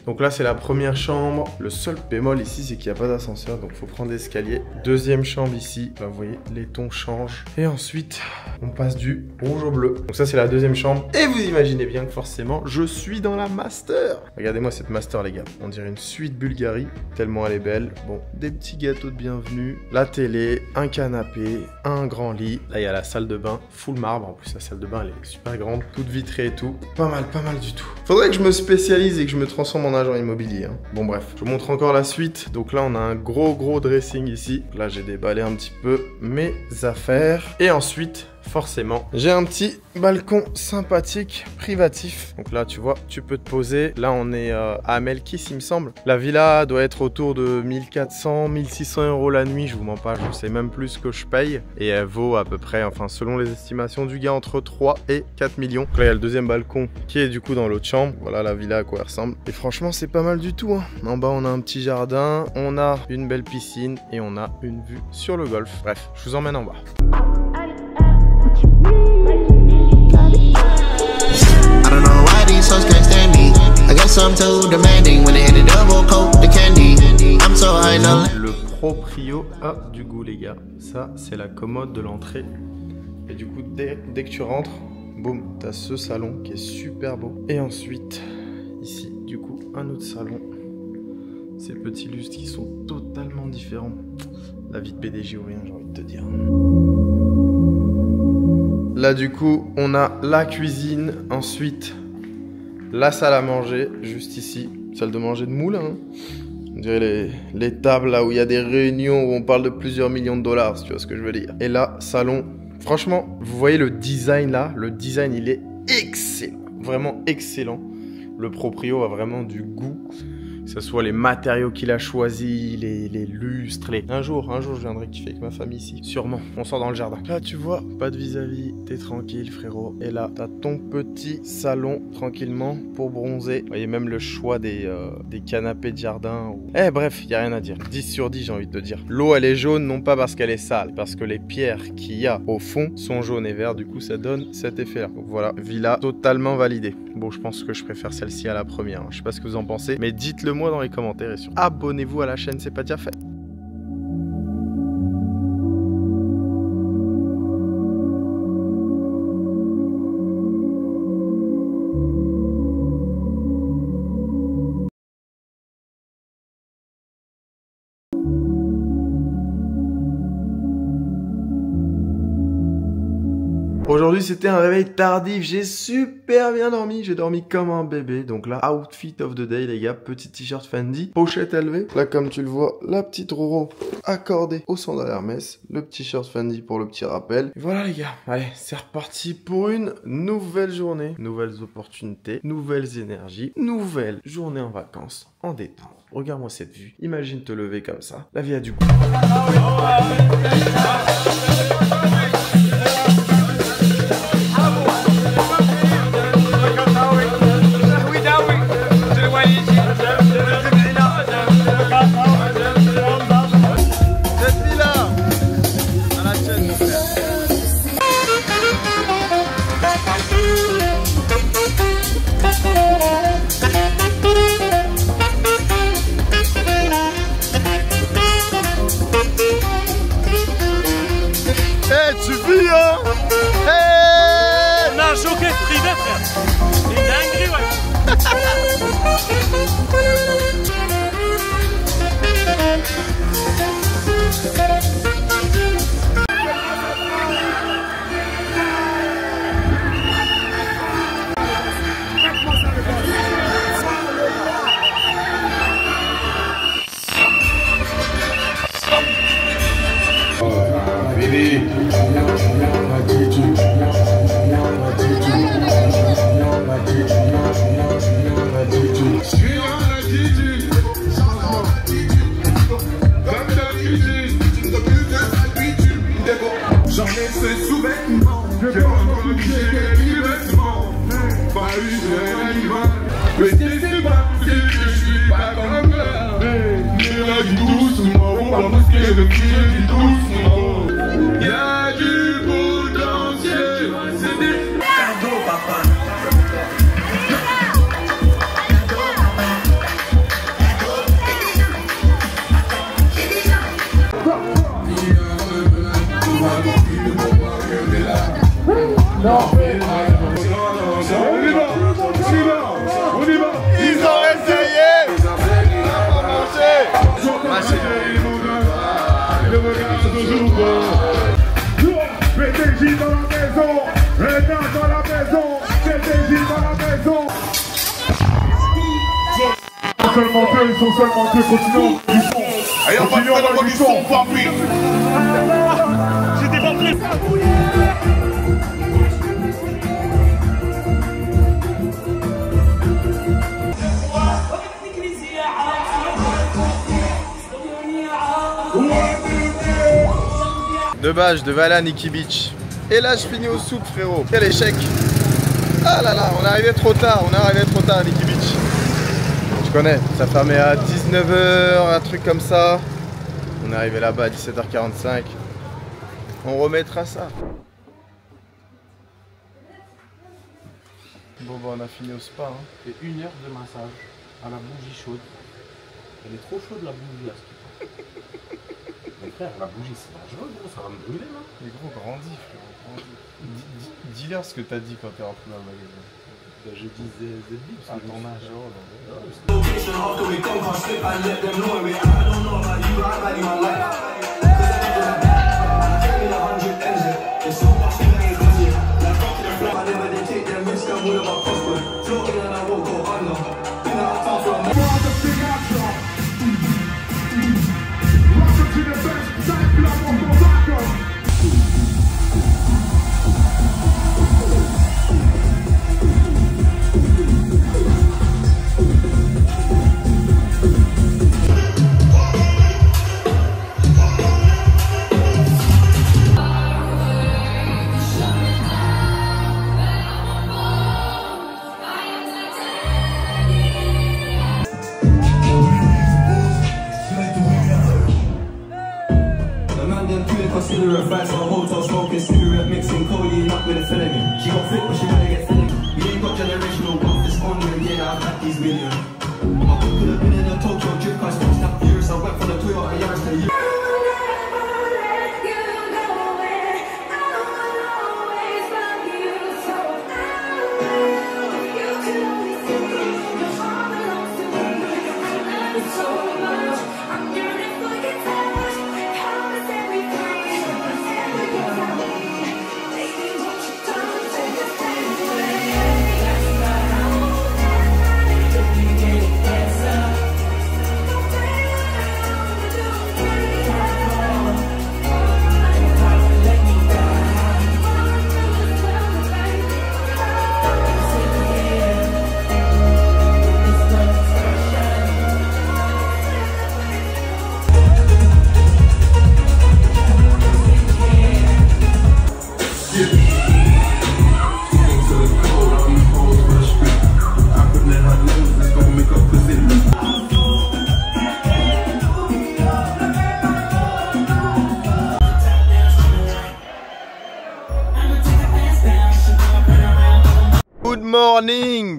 Donc là c'est la première chambre. Le seul bémol ici c'est qu'il n'y a pas d'ascenseur, donc il faut prendre l'escalier. Deuxième chambre ici, là, vous voyez les tons changent. Et ensuite on passe du rouge au bleu. Donc ça c'est la deuxième chambre. Et vous imaginez bien que forcément je suis dans la master. Regardez-moi cette master les gars. On dirait une suite Bulgarie, tellement elle est belle. Bon, des petits gâteaux de bienvenue, la télé, un canapé, un grand lit. Là il y a la salle de bain, full marbre. En plus la salle de bain elle est super grande, toute vitrée et tout. Pas mal du tout. Faudrait que je me spécialise et que je me transforme en agent immobilier. Hein. Bon bref, je vous montre encore la suite. Donc là on a un gros dressing ici. Là j'ai déballé un petit peu mes affaires. Et ensuite, forcément, j'ai un petit balcon sympathique, privatif. Donc là tu vois, tu peux te poser. Là on est à Melkis il me semble. La villa doit être autour de 1400, 1600 € la nuit. Je vous mens pas, je sais même plus ce que je paye. Et elle vaut à peu près, enfin selon les estimations du gars, entre 3 et 4 millions. Donc là il y a le deuxième balcon qui est du coup dans l'autre chambre. Voilà la villa à quoi elle ressemble. Et franchement c'est pas mal du tout. Hein. En bas on a un petit jardin, on a une belle piscine et on a une vue sur le golf. Bref, je vous emmène en bas. Le proprio a du goût les gars. Ça c'est la commode de l'entrée. Et du coup dès que tu rentres, boum, t'as ce salon qui est super beau. Et ensuite ici du coup un autre salon. Ces petits lustres qui sont totalement différents. La vie de PDG ou rien, j'ai envie de te dire. Là du coup, on a la cuisine, ensuite la salle à manger, juste ici. Salle de manger de moule, hein. On dirait les tables là où il y a des réunions où on parle de plusieurs millions de dollars, si tu vois ce que je veux dire. Et là, salon. Franchement, vous voyez le design là, le design il est excellent, vraiment excellent. Le proprio a vraiment du goût. Que ce soit les matériaux qu'il a choisis, les lustres, Un jour, je viendrai kiffer avec ma famille ici. Sûrement, on sort dans le jardin. Là, tu vois, pas de vis-à-vis, t'es tranquille, frérot. Et là, t'as ton petit salon, tranquillement, pour bronzer. Vous voyez même le choix des canapés de jardin. Eh, bref, y a rien à dire. 10 sur 10, j'ai envie de te dire. L'eau, elle est jaune, non pas parce qu'elle est sale, parce que les pierres qu'il y a au fond sont jaunes et verts. Du coup, ça donne cet effet-là. Donc voilà, villa totalement validée. Bon, je pense que je préfère celle-ci à la première. Je sais pas ce que vous en pensez, mais dites-le moi dans les commentaires et surtout abonnez-vous à la chaîne, c'est pas déjà fait. Aujourd'hui c'était un réveil tardif, j'ai super bien dormi, j'ai dormi comme un bébé. Donc là, outfit of the day les gars, petit t-shirt Fendi, pochette élevée. Là comme tu le vois, la petite Roro accordée au sandales Hermès, le petit t-shirt Fendi pour le petit rappel. Et voilà les gars, allez c'est reparti pour une nouvelle journée, nouvelles opportunités, nouvelles énergies, nouvelle journée en vacances, en détente. Regarde-moi cette vue, imagine te lever comme ça, la vie a du goût. Tu vis, hein? Hey! On a un showcase privé, frère. C'est une dinguerie, J'en ai fait sous-vêtements, j'ai encore j'ai des vêtements, pas eu d'animal. Mais c'est pas que je suis pas comme ça. Mais dis doucement, on va masquer le pied, dis doucement. Y'a du potentiel, c'est des cadeaux, papa. Non, on y va. Ils ont essayé. PDJ dans la maison, Renan dans la maison, PDJ dans la maison. Ils sont seulement deux, continuons. Allez, on va faire la mission, papi. J'étais pas prêt. De base, je devais aller à Nikki Beach. Et là, je finis au souk, frérot. Quel échec. Ah là là, on est arrivé trop tard. À Nikki Beach. Je connais, ça fermait à 19 h, un truc comme ça. On est arrivé là-bas à 17 h 45. On remettra ça. Bon, bah, on a fini au spa. Hein. Et 1 heure de massage à la bougie chaude. Elle est trop chaude la bougie là. Mais frère, la bougie c'est dangereux, gros, ça va me brûler là. Mais gros, grandis, frérot, grandis. Dis-leur ce que t'as dit quand t'es rentré dans le magasin. Je disais Zeddy, à ton âge. Location after we come, can't slip and let them know it. I don't know about you, I value my life. Cause I need to get me the 100 M's. There's so much thing I ain't busy. Like fuck to the flag, I never they take them risks, I'm all about prosper. Floating and I won't go under. Been out of town for a month. Rock up to the best, side block, won't go back up. Cigarette fights on a hotel, smoking cigarette, mixing codeine up with a felony. She got fit, but she wanna get felony. We ain't got generational wealth, it's on and yeah, I've had these millions. My book could have been in a Tokyo drip, I spent that furious, I went from the Toyota Yaris to you.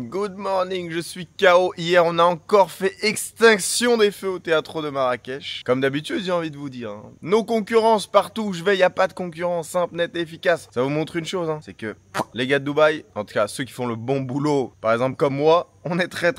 Good morning, je suis KO. Hier on a encore fait extinction des feux au théâtre de Marrakech. Comme d'habitude j'ai envie de vous dire, hein. Nos concurrences partout où je vais, il n'y a pas de concurrence simple, nette et efficace. Ça vous montre une chose, hein, c'est que les gars de Dubaï, en tout cas ceux qui font le bon boulot, par exemple comme moi, on est très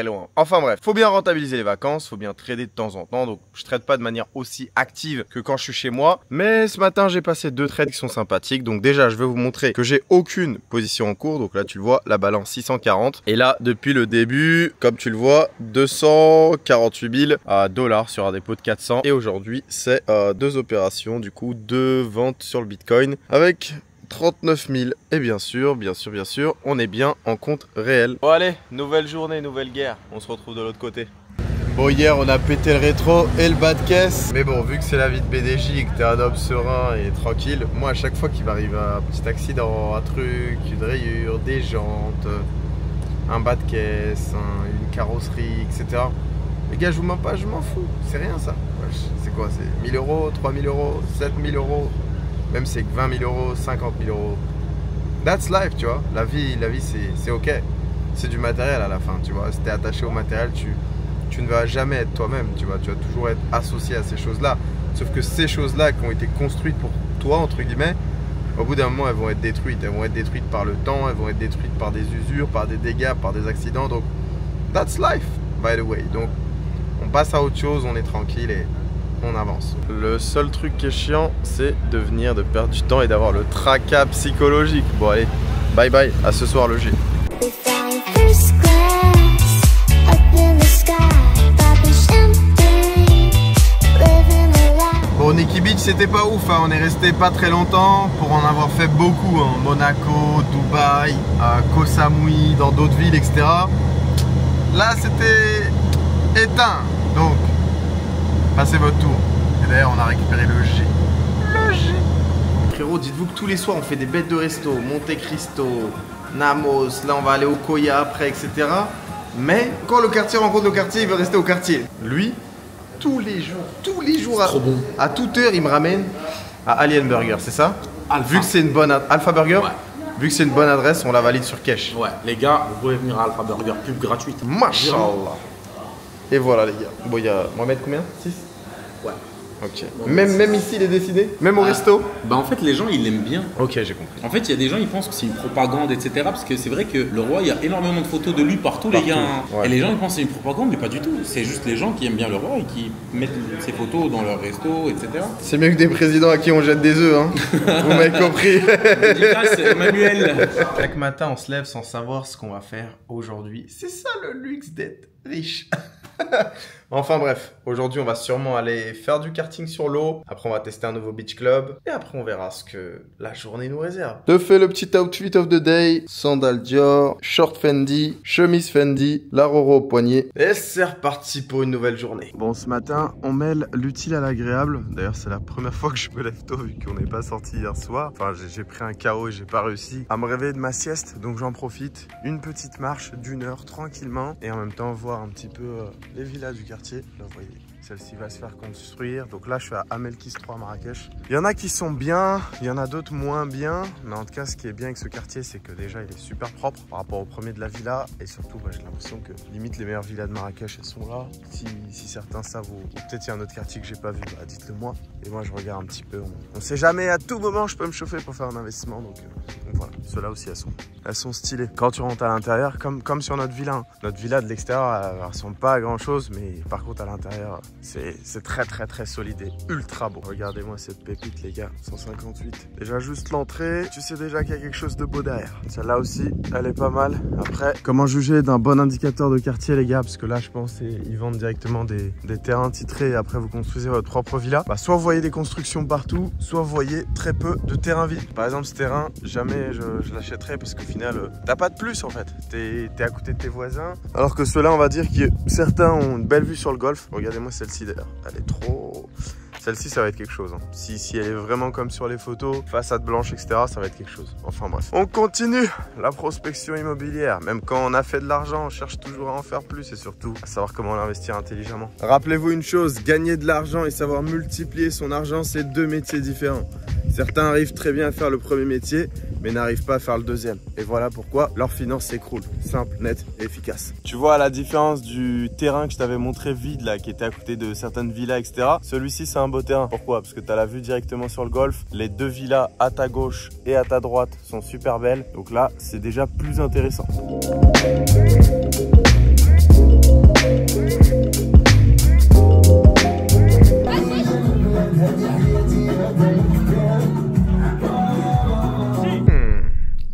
loin. Enfin bref, faut bien rentabiliser les vacances, faut bien trader de temps en temps. Donc je trade pas de manière aussi active que quand je suis chez moi. Mais ce matin j'ai passé 2 trades qui sont sympathiques. Donc déjà je vais vous montrer que j'ai aucune position en cours. Donc là tu le vois, la balance 640. Et là depuis le début, comme tu le vois, 248 000 dollars sur un dépôt de 400. Et aujourd'hui c'est 2 opérations, du coup 2 ventes sur le Bitcoin avec 39 000 et bien sûr, on est bien en compte réel. Bon allez, nouvelle journée, nouvelle guerre, on se retrouve de l'autre côté. Bon hier on a pété le rétro et le bas de caisse. Mais bon, vu que c'est la vie de BDJ et que t'es un homme serein et tranquille, moi à chaque fois qu'il m'arrive un petit accident, un truc, une rayure, des jantes, un bas de caisse, une carrosserie, etc. Les gars je vous mens pas, je m'en fous, c'est rien ça. C'est quoi, c'est 1000 euros, 3000 euros, 7000 euros. Même c'est que 20 000 euros, 50 000 euros. That's life, tu vois. La vie c'est ok. C'est du matériel à la fin, tu vois. Si t'es attaché au matériel, tu ne vas jamais être toi-même, tu vois. Tu vas toujours être associé à ces choses-là. Sauf que ces choses-là qui ont été construites pour toi, entre guillemets, au bout d'un moment, elles vont être détruites. Elles vont être détruites par le temps, elles vont être détruites par des usures, par des dégâts, par des accidents. Donc, that's life, by the way. Donc, on passe à autre chose, on est tranquille et on avance. Le seul truc qui est chiant, c'est de perdre du temps et d'avoir le tracas psychologique. Bon allez, bye bye, à ce soir le G. Bon, Nikki Beach c'était pas ouf, hein. On est resté pas très longtemps pour en avoir fait beaucoup, hein. Monaco, Dubaï, Koh Samui, dans d'autres villes, etc. Là c'était éteint, donc passez votre tour. Et d'ailleurs on a récupéré le G. Le G. Frérot, dites-vous que tous les soirs on fait des bêtes de resto, Monte Cristo, Namos, là on va aller au Koya après, etc. Mais quand le quartier rencontre le quartier, il veut rester au quartier. Lui, tous les jours à toute heure, il me ramène à Alien Burger, c'est ça? Alpha. Vu que c'est une bonne Alpha Burger, ouais. Vu que c'est une bonne adresse, on la valide sur cash. Ouais, les gars, vous pouvez venir à Alpha Burger, pub gratuite. Mashallah. Et voilà les gars. Bon, il y a... On va mettre combien? 6? Ouais. Ok. Même ici, il est dessiné? Même au resto? Bah en fait, les gens, ils l'aiment bien. Ok, j'ai compris. En fait, il y a des gens, ils pensent que c'est une propagande, etc. Parce que c'est vrai que le roi, il y a énormément de photos de lui partout, les gars. Hein. Ouais. Et les gens, ils pensent que c'est une propagande, mais pas du tout. C'est juste les gens qui aiment bien le roi et qui mettent ses photos dans leur resto, etc. C'est mieux que des présidents à qui on jette des œufs, hein. Vous m'avez compris. Dédicace, Emmanuel. Chaque matin, on se lève sans savoir ce qu'on va faire aujourd'hui. C'est ça le luxe d'être riche. Enfin bref, aujourd'hui on va sûrement aller faire du karting sur l'eau. Après on va tester un nouveau beach club. Et après on verra ce que la journée nous réserve. Je fais le petit outfit of the day. Sandales Dior, short Fendi, chemise Fendi, la Roro au poignet. Et c'est reparti pour une nouvelle journée. Bon, ce matin on mêle l'utile à l'agréable. D'ailleurs c'est la première fois que je me lève tôt vu qu'on n'est pas sorti hier soir. Enfin j'ai pris un KO et j'ai pas réussi à me réveiller de ma sieste. Donc j'en profite. Une petite marche d'1 heure tranquillement. Et en même temps voir un petit peu les villas du quartier. Là, vous voyez, celle-ci va se faire construire. Donc là, je suis à Amelkis 3, Marrakech. Il y en a qui sont bien, il y en a d'autres moins bien. Mais en tout cas, ce qui est bien avec ce quartier, c'est que déjà, il est super propre par rapport au premier de la villa. Et surtout, bah, j'ai l'impression que limite les meilleures villas de Marrakech, elles sont là. Si certains savent, ou peut-être il y a un autre quartier que j'ai pas vu, bah, dites-le moi. Et moi, je regarde un petit peu. On sait jamais, à tout moment, je peux me chauffer pour faire un investissement. Donc voilà, ceux-là aussi, elles sont stylées. Quand tu rentres à l'intérieur, comme sur notre villa. Hein. Notre villa de l'extérieur, elle ressemble pas à grand-chose, mais par contre, à l'intérieur, c'est très solide et ultra beau. Regardez-moi cette pépite, les gars, 158. Déjà, juste l'entrée, tu sais déjà qu'il y a quelque chose de beau derrière. Celle-là aussi, elle est pas mal. Après, comment juger d'un bon indicateur de quartier, les gars? Parce que là, je pense qu'ils vendent directement des terrains titrés et après, vous construisez votre propre villa. Bah, soit vous voyez des constructions partout, soit vous voyez très peu de terrains vides. Par exemple, ce terrain, jamais je l'achèterai parce qu'au final, t'as pas de plus en fait. T'es à côté de tes voisins. Alors que ceux-là, on va dire que certains ont une belle vue sur le golfe. Regardez-moi celle-ci d'ailleurs. Elle est trop... Celle-ci, ça va être quelque chose. Hein. Si elle est vraiment comme sur les photos, façade blanche, etc., ça va être quelque chose. Enfin bref. On continue la prospection immobilière. Même quand on a fait de l'argent, on cherche toujours à en faire plus et surtout à savoir comment l'investir intelligemment. Rappelez-vous une chose, gagner de l'argent et savoir multiplier son argent, c'est deux métiers différents. Certains arrivent très bien à faire le premier métier, mais n'arrivent pas à faire le deuxième. Et voilà pourquoi leurs finances s'écroulent. Simple, net et efficace. Tu vois la différence du terrain que je t'avais montré vide là, qui était à côté de certaines villas, etc. Celui-ci, c'est un beau terrain. Pourquoi? Parce que tu as la vue directement sur le golfe. Les deux villas à ta gauche et à ta droite sont super belles. Donc là, c'est déjà plus intéressant.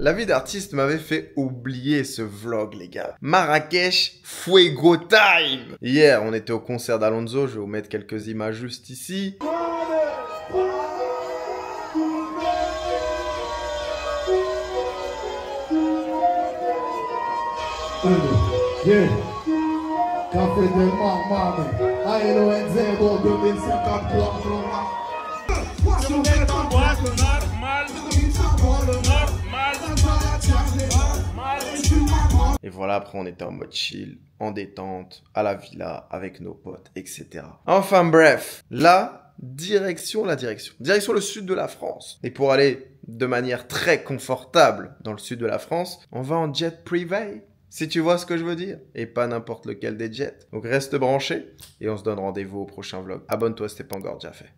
La vie d'artiste m'avait fait oublier ce vlog, les gars. Marrakech, Fuego Time! Hier, on était au concert d'Alonso. Je vais vous mettre quelques images juste ici. Yeah. Café de Mamame. Aí no Enzego, do 24 Et voilà, après on était en mode chill, en détente, à la villa, avec nos potes, etc. Enfin bref, là, direction le sud de la France. Et pour aller de manière très confortable dans le sud de la France, on va en jet privé. Si tu vois ce que je veux dire, et pas n'importe lequel des jets. Donc reste branché, et on se donne rendez-vous au prochain vlog. Abonne-toi si t'es pas encore déjà fait.